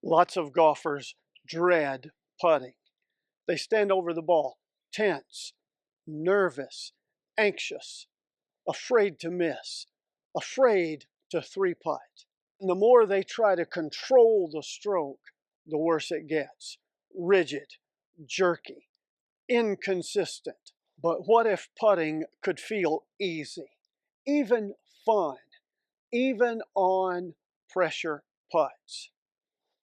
Lots of golfers dread putting. They stand over the ball, tense, nervous, anxious, afraid to miss, afraid to three-putt. And the more they try to control the stroke, the worse it gets. Rigid, jerky, inconsistent. But what if putting could feel easy, even fun, even on pressure putts?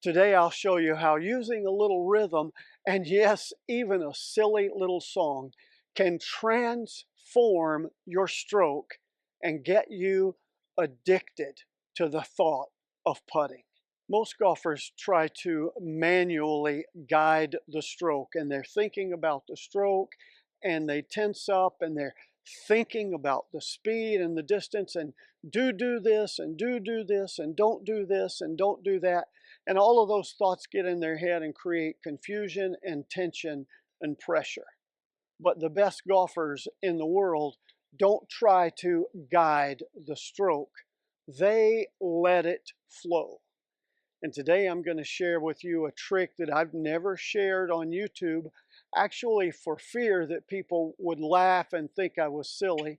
Today I'll show you how using a little rhythm, and yes, even a silly little song, can transform your stroke and get you addicted to the thought of putting. Most golfers try to manually guide the stroke, and they're thinking about the stroke, and they tense up, and they're thinking about the speed and the distance, and do this, and do this, and don't do this, and don't do that. And all of those thoughts get in their head and create confusion and tension and pressure. But the best golfers in the world don't try to guide the stroke. They let it flow. And today I'm going to share with you a trick that I've never shared on YouTube, actually for fear that people would laugh and think I was silly.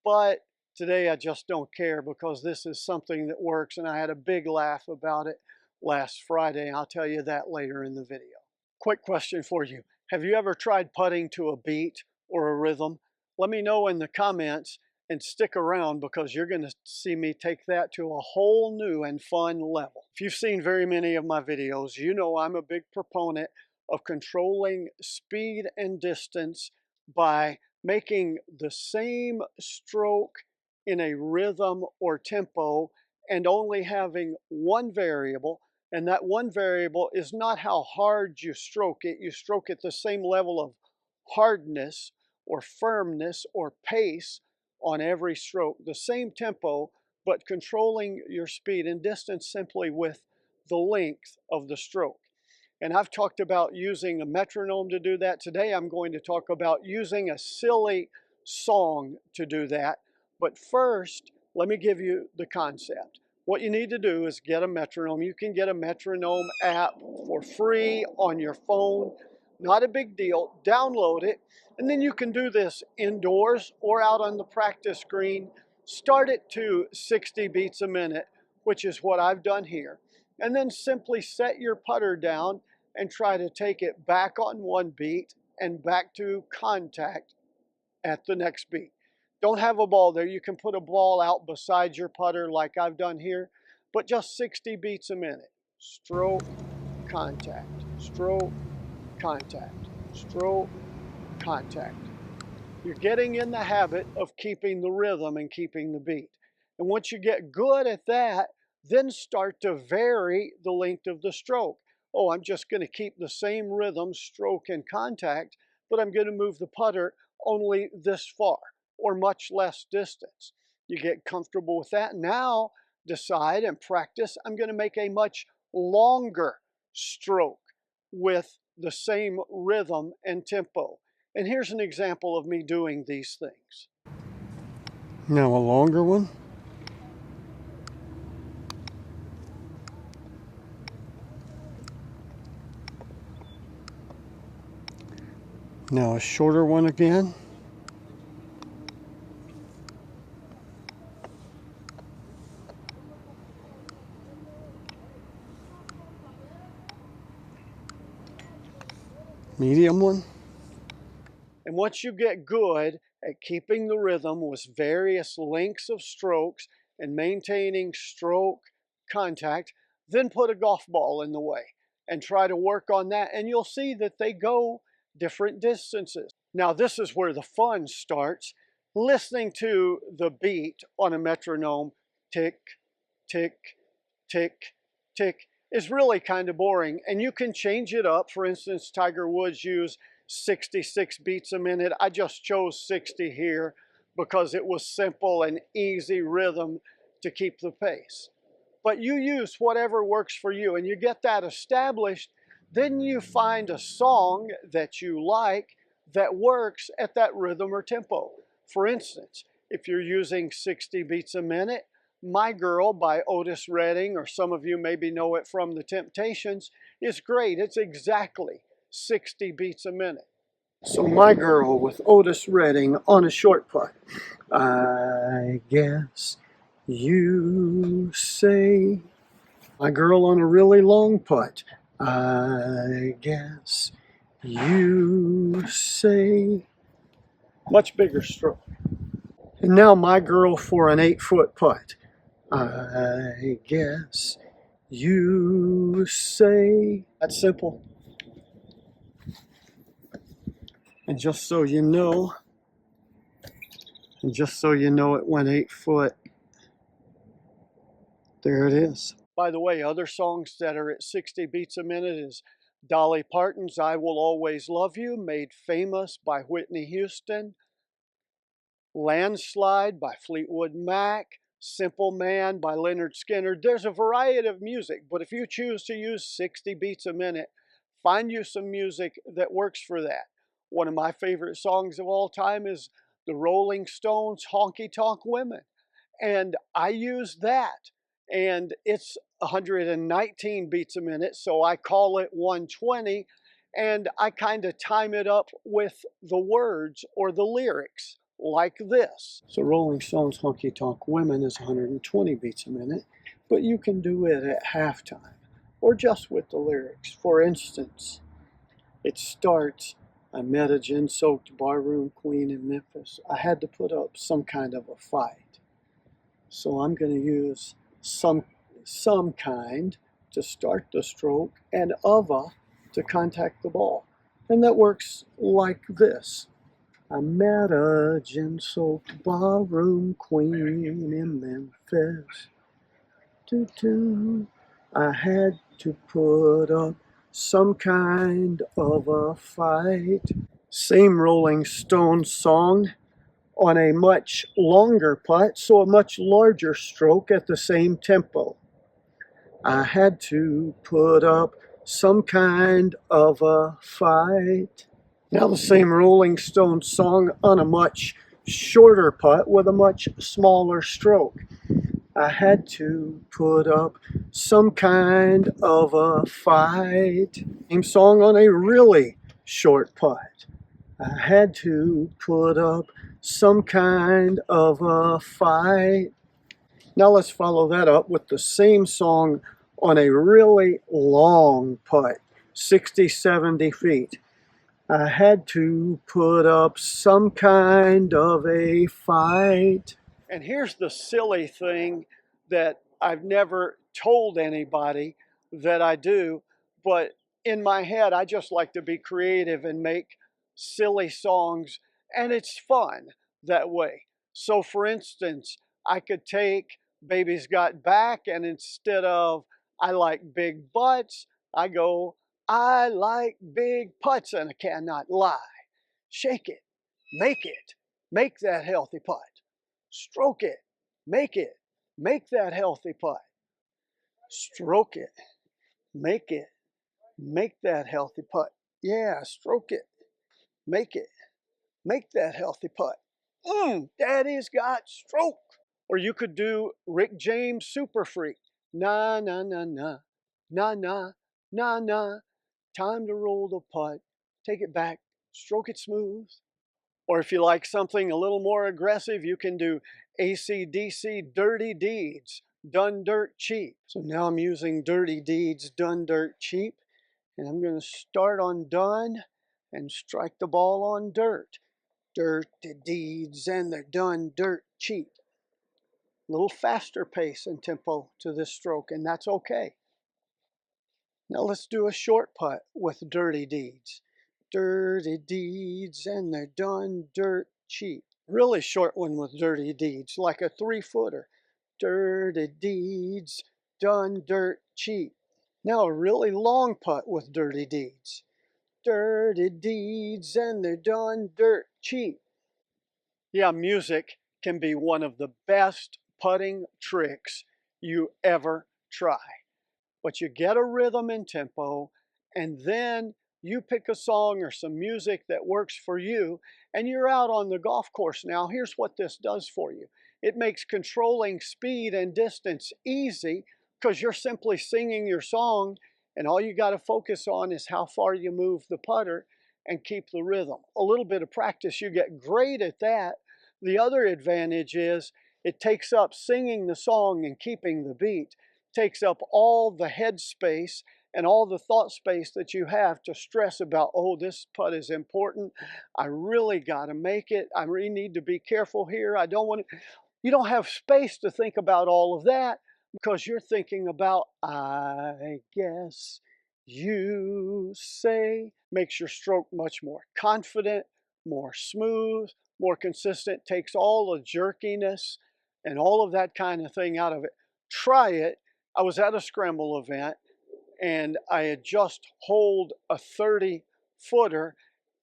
But today I just don't care, because this is something that works, and I had a big laugh about it last Friday. I'll tell you that later in the video. Quick question for you. Have you ever tried putting to a beat or a rhythm? Let me know in the comments, and stick around, because you're going to see me take that to a whole new and fun level. If you've seen very many of my videos, you know I'm a big proponent of controlling speed and distance by making the same stroke in a rhythm or tempo and only having one variable. And that one variable is not how hard you stroke it. You stroke at the same level of hardness or firmness or pace on every stroke, the same tempo, but controlling your speed and distance simply with the length of the stroke. And I've talked about using a metronome to do that. Today I'm going to talk about using a silly song to do that. But first, let me give you the concept. What you need to do is get a metronome. You can get a metronome app for free on your phone. Not a big deal. Download it, and then you can do this indoors or out on the practice green. Start it to 60 beats a minute, which is what I've done here. And then simply set your putter down and try to take it back on one beat and back to contact at the next beat. Don't have a ball there. You can put a ball out beside your putter like I've done here, but just 60 beats a minute. Stroke, contact, stroke, contact, stroke, contact. You're getting in the habit of keeping the rhythm and keeping the beat. And once you get good at that, then start to vary the length of the stroke. Oh, I'm just going to keep the same rhythm, stroke, and contact, but I'm going to move the putter only this far or much less distance. You get comfortable with that. Now decide and practice, I'm going to make a much longer stroke with the same rhythm and tempo. And here's an example of me doing these things. Now a longer one. Now a shorter one again. Medium one. And once you get good at keeping the rhythm with various lengths of strokes and maintaining stroke contact, then put a golf ball in the way and try to work on that, and you'll see that they go different distances. Now this is where the fun starts. Listening to the beat on a metronome, tick, tick, tick, tick, is really kind of boring, and you can change it up. For instance, Tiger Woods used 66 beats a minute. I just chose 60 here because it was simple and easy rhythm to keep the pace. But you use whatever works for you, and you get that established. Then you find a song that you like that works at that rhythm or tempo. For instance, if you're using 60 beats a minute, My Girl by Otis Redding, or some of you maybe know it from The Temptations, is great. It's exactly 60 beats a minute. So My Girl with Otis Redding on a short putt. I guess you say. My Girl on a really long putt. I guess you say. Much bigger stroke. And now My Girl for an 8-foot putt. I guess you say. That's simple. And just so you know, it went 8 foot. There it is. By the way, other songs that are at 60 beats a minute is Dolly Parton's I Will Always Love You, made famous by Whitney Houston. Landslide by Fleetwood Mac. Simple Man by Leonard Skinner. There's a variety of music, but if you choose to use 60 beats a minute, find you some music that works for that. One of my favorite songs of all time is the Rolling Stones' Honky Tonk Women. And I use that. And it's 119 beats a minute, so I call it 120. And I kind of time it up with the words or the lyrics, like this. So Rolling Stones' Honky Tonk Women is 120 beats a minute, but you can do it at halftime or just with the lyrics. For instance, it starts, I met a gin-soaked barroom queen in Memphis. I had to put up some kind of a fight. So I'm going to use some kind to start the stroke and of a to contact the ball. And that works like this. I met a gin-soaked barroom queen in Memphis. Doo-doo. I had to put up some kind of a fight. Same Rolling Stones song on a much longer putt, so a much larger stroke at the same tempo. I had to put up some kind of a fight. Now the same Rolling Stones song on a much shorter putt with a much smaller stroke. I had to put up some kind of a fight. Same song on a really short putt. I had to put up some kind of a fight. Now let's follow that up with the same song on a really long putt, 60, 70 feet. I had to put up some kind of a fight. And here's the silly thing that I've never told anybody that I do, but in my head, I just like to be creative and make silly songs, and it's fun that way. So for instance, I could take Baby's Got Back, and instead of I like big butts, I go, I like big putts and I cannot lie. Shake it, make that healthy putt. Stroke it, make that healthy putt. Stroke it, make that healthy putt. Yeah, stroke it, make that healthy putt. Daddy's got stroke. Or you could do Rick James Super Freak. Na na na na, na na na na. Time to roll the putt. Take it back, stroke it smooth. Or if you like something a little more aggressive, you can do AC/DC Dirty Deeds, Done Dirt Cheap. So now I'm using Dirty Deeds, Done Dirt Cheap, and I'm going to start on done and strike the ball on dirt. Dirty deeds and they're done dirt cheap. A little faster pace and tempo to this stroke, and that's okay. Now let's do a short putt with Dirty Deeds. Dirty deeds and they're done dirt cheap. Really short one with Dirty Deeds, like a 3-footer. Dirty deeds, done dirt cheap. Now a really long putt with Dirty Deeds. Dirty deeds and they're done dirt cheap. Yeah, music can be one of the best putting tricks you ever try. But you get a rhythm and tempo, and then you pick a song or some music that works for you, and you're out on the golf course now. Here's what this does for you. It makes controlling speed and distance easy because you're simply singing your song, and all you got to focus on is how far you move the putter and keep the rhythm. A little bit of practice, you get great at that. The other advantage is it takes up singing the song and keeping the beat, takes up all the head space and all the thought space that you have to stress about, oh, this putt is important. I really got to make it. I really need to be careful here. I don't want to. You don't have space to think about all of that because you're thinking about, I guess you say. Makes your stroke much more confident, more smooth, more consistent, takes all the jerkiness and all of that kind of thing out of it. Try it. I was at a scramble event and I had just holed a 30-footer,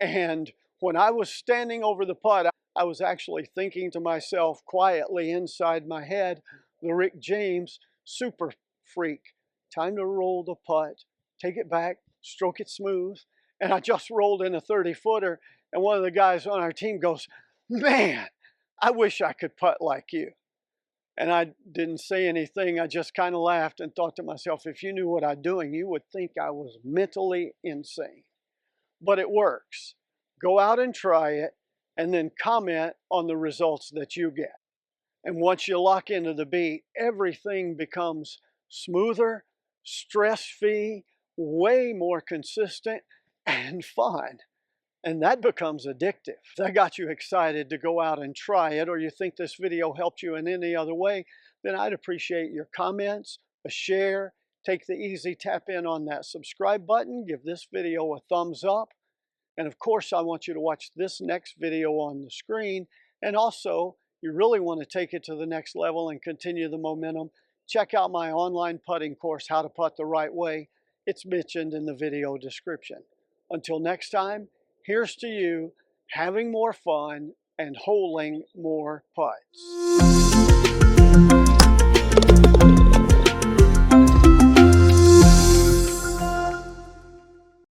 and when I was standing over the putt, I was actually thinking to myself quietly inside my head, the Rick James super freak, time to roll the putt, take it back, stroke it smooth. And I just rolled in a 30-footer, and one of the guys on our team goes, man, I wish I could putt like you. And I didn't say anything. I just kind of laughed and thought to myself, if you knew what I'm doing, you would think I was mentally insane. But it works. Go out and try it, and then comment on the results that you get. And once you lock into the beat, everything becomes smoother, stress-free, way more consistent, and fun. And that becomes addictive. If that got you excited to go out and try it, or you think this video helped you in any other way, then I'd appreciate your comments, a share, take the easy tap in on that subscribe button, give this video a thumbs up, and of course I want you to watch this next video on the screen, and also you really want to take it to the next level and continue the momentum, check out my online putting course, How to Putt the Right Way. It's mentioned in the video description. Until next time, here's to you having more fun and holing more putts.